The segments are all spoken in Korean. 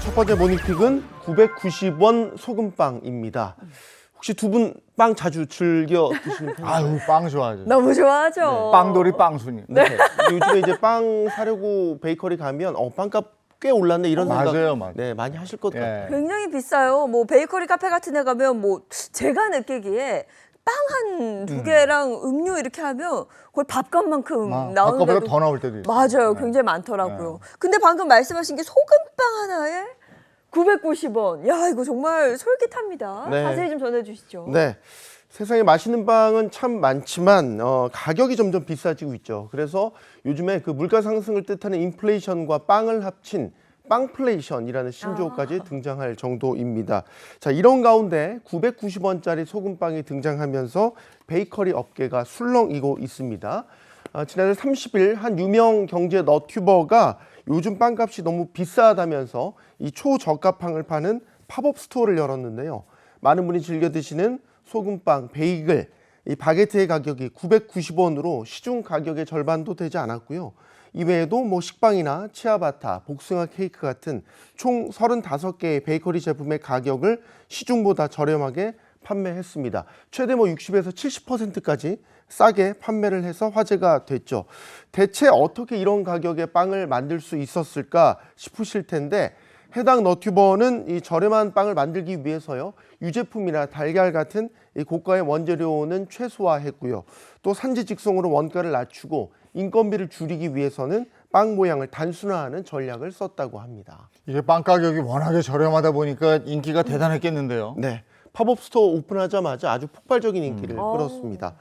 첫 번째 모닝픽은 990원 소금빵입니다. 혹시 두 분 빵 자주 즐겨 드시는 편이세요? 아유, 빵 좋아하죠. 너무 좋아하죠. 빵돌이 빵순이. 네. 요즘에 이제 빵 사려고 베이커리 가면 빵값 꽤 올랐네 이런 생각 맞아요, 맞아요. 네, 많이 하실 것 같아요. 굉장히 비싸요. 뭐 베이커리 카페 같은 데 가면 뭐 제가 느끼기에 빵 한 두 개랑 음료 이렇게 하면 거의 밥값만큼 나오는 아까보다 데도 더 나올 때도 있어요. 맞아요. 네. 굉장히 많더라고요. 근데 방금 말씀하신 게 소금빵 하나에 990원. 야, 이거 정말 솔깃합니다. 네. 자세히 좀 전해 주시죠. 네. 세상에 맛있는 빵은 참 많지만 가격이 점점 비싸지고 있죠. 그래서 요즘에 그 물가 상승을 뜻하는 인플레이션과 빵을 합친 빵플레이션이라는 신조어까지 등장할 정도입니다. 자, 이런 가운데 990원짜리 소금빵이 등장하면서 베이커리 업계가 술렁이고 있습니다. 지난해 30일 한 유명 경제 너튜버가 요즘 빵값이 너무 비싸다면서 이 초저가빵을 파는 팝업 스토어를 열었는데요. 많은 분이 즐겨 드시는 소금빵, 베이글, 이 바게트의 가격이 990원으로 시중 가격의 절반도 되지 않았고요. 이외에도 뭐 식빵이나 치아바타, 복숭아 케이크 같은 총 35개의 베이커리 제품의 가격을 시중보다 저렴하게 판매했습니다. 최대 60에서 70%까지 싸게 판매를 해서 화제가 됐죠. 대체 어떻게 이런 가격의 빵을 만들 수 있었을까 싶으실 텐데 해당 너튜버는 이 저렴한 빵을 만들기 위해서요. 유제품이나 달걀 같은 이 고가의 원재료는 최소화했고요. 또 산지 직송으로 원가를 낮추고 인건비를 줄이기 위해서는 빵 모양을 단순화하는 전략을 썼다고 합니다. 이게 빵 가격이 워낙에 저렴하다 보니까 인기가 대단했겠는데요. 네, 팝업 스토어 오픈하자마자 아주 폭발적인 인기를 끌었습니다.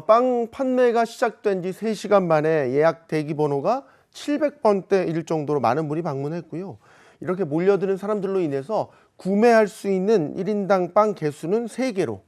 빵 판매가 시작된 지 3시간 만에 예약 대기 번호가 700번대일 정도로 많은 분이 방문했고요. 이렇게 몰려드는 사람들로 인해서 구매할 수 있는 1인당 빵 개수는 3개로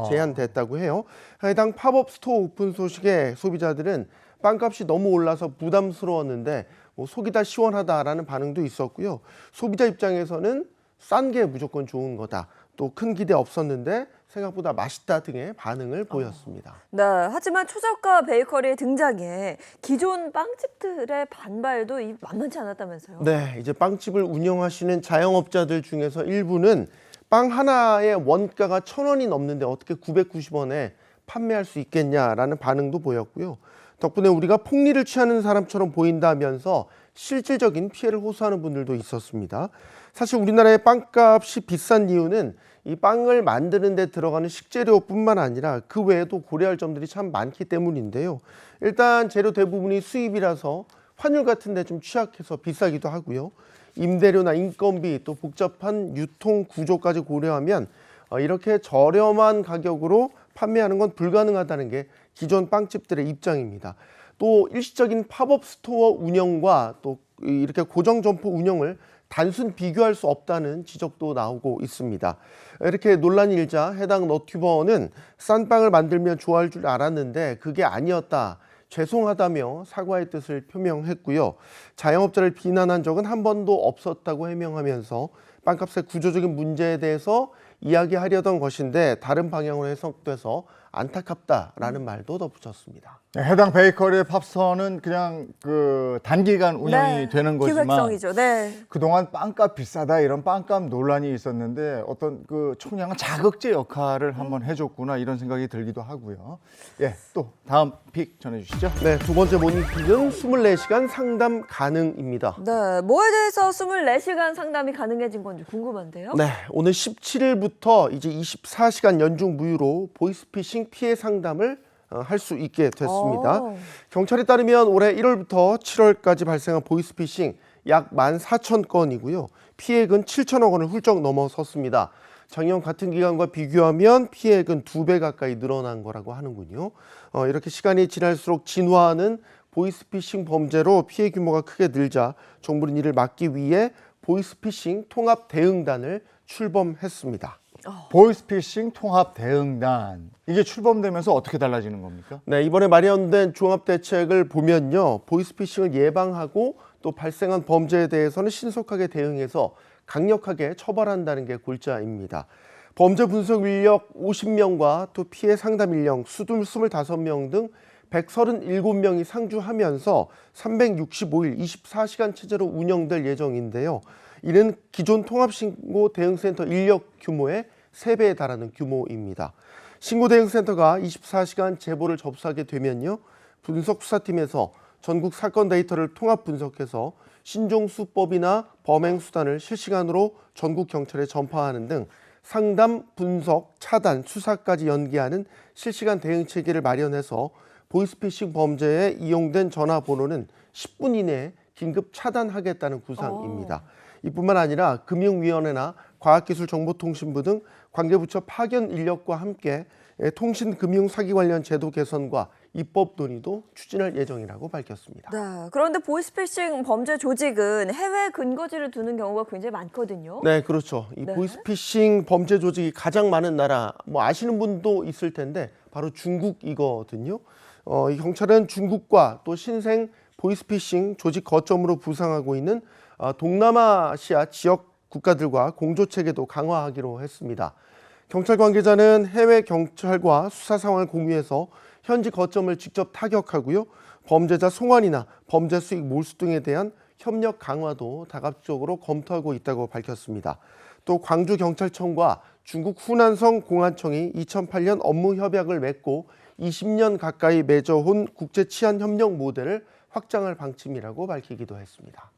제한됐다고 해요. 해당 팝업 스토어 오픈 소식에 소비자들은 빵값이 너무 올라서 부담스러웠는데 속이 다 시원하다라는 반응도 있었고요. 소비자 입장에서는 싼 게 무조건 좋은 거다. 또 큰 기대 없었는데 생각보다 맛있다 등의 반응을 보였습니다. 네, 하지만 초저가 베이커리의 등장에 기존 빵집들의 반발도 만만치 않았다면서요? 네, 이제 빵집을 운영하시는 자영업자들 중에서 일부는 빵 하나의 원가가 1,000원이 넘는데 어떻게 990원에 판매할 수 있겠냐라는 반응도 보였고요. 덕분에 우리가 폭리를 취하는 사람처럼 보인다면서 실질적인 피해를 호소하는 분들도 있었습니다. 사실 우리나라의 빵값이 비싼 이유는 이 빵을 만드는 데 들어가는 식재료뿐만 아니라 그 외에도 고려할 점들이 참 많기 때문인데요. 일단 재료 대부분이 수입이라서 환율 같은 데 좀 취약해서 비싸기도 하고요. 임대료나 인건비 또 복잡한 유통 구조까지 고려하면 이렇게 저렴한 가격으로 판매하는 건 불가능하다는 게 기존 빵집들의 입장입니다. 또 일시적인 팝업 스토어 운영과 또 이렇게 고정 점포 운영을 단순 비교할 수 없다는 지적도 나오고 있습니다. 이렇게 논란이 일자 해당 너튜버는 싼 빵을 만들면 좋아할 줄 알았는데 그게 아니었다. 죄송하다며 사과의 뜻을 표명했고요. 자영업자를 비난한 적은 한 번도 없었다고 해명하면서 빵값의 구조적인 문제에 대해서 이야기하려던 것인데 다른 방향으로 해석돼서 안타깝다라는 말도 덧붙였습니다. 네, 해당 베이커리의 팝스토어는 그냥 그 단기간 운영이 되는 거지만 기획성이죠. 네. 그동안 빵값 비싸다 이런 빵값 논란이 있었는데 어떤 그 총량은 자극제 역할을 한번 해줬구나 이런 생각이 들기도 하고요. 예, 또 다음 픽 전해주시죠. 네, 두 번째 모닝픽은 24시간 상담 가능입니다. 네, 뭐에 대해서 24시간 상담이 가능해진 건지 궁금한데요. 네, 오늘 17일부터 이제 24시간 연중 무휴로 보이스피싱 피해 상담을 할 수 있게 됐습니다. 경찰에 따르면 올해 1월부터 7월까지 발생한 보이스피싱 약 14,000건이고요. 피해액은 7천억 원을 훌쩍 넘어섰습니다. 작년 같은 기간과 비교하면 피해액은 2배 가까이 늘어난 거라고 하는군요. 이렇게 시간이 지날수록 진화하는 보이스피싱 범죄로 피해 규모가 크게 늘자 정부는 이를 막기 위해 보이스피싱 통합 대응단을 출범했습니다. 보이스피싱 통합 대응단 이게 출범되면서 어떻게 달라지는 겁니까? 네, 이번에 마련된 종합 대책을 보면요. 보이스피싱을 예방하고 또 발생한 범죄에 대해서는 신속하게 대응해서 강력하게 처벌한다는 게 골자입니다. 범죄 분석 인력 50명과 또 피해 상담 인력 25명 등 137명이 상주하면서 365일 24시간 체제로 운영될 예정인데요. 이는 기존 통합신고 대응센터 인력 규모의 3배에 달하는 규모입니다. 신고대응센터가 24시간 제보를 접수하게 되면요, 분석수사팀에서 전국 사건 데이터를 통합 분석해서 신종수법이나 범행수단을 실시간으로 전국 경찰에 전파하는 등 상담, 분석, 차단, 수사까지 연계하는 실시간 대응 체계를 마련해서 보이스피싱 범죄에 이용된 전화번호는 10분 이내에 긴급 차단하겠다는 구상입니다. 이뿐만 아니라 금융위원회나 과학기술정보통신부 등 관계부처 파견 인력과 함께 통신금융 사기 관련 제도 개선과 입법 논의도 추진할 예정이라고 밝혔습니다. 네, 그런데 보이스피싱 범죄 조직은 해외 근거지를 두는 경우가 굉장히 많거든요. 네, 그렇죠. 이 네. 보이스피싱 범죄 조직이 가장 많은 나라, 뭐 아시는 분도 있을 텐데 바로 중국이거든요. 이 경찰은 중국과 또 신생 보이스피싱 조직 거점으로 부상하고 있는 동남아시아 지역 국가들과 공조 체계도 강화하기로 했습니다. 경찰 관계자는 해외 경찰과 수사 상황을 공유해서 현지 거점을 직접 타격하고요, 범죄자 송환이나 범죄 수익 몰수 등에 대한 협력 강화도 다각적으로 검토하고 있다고 밝혔습니다. 또 광주경찰청과 중국 후난성 공안청이 2008년 업무 협약을 맺고 20년 가까이 맺어온 국제 치안 협력 모델을 확장할 방침이라고 밝히기도 했습니다.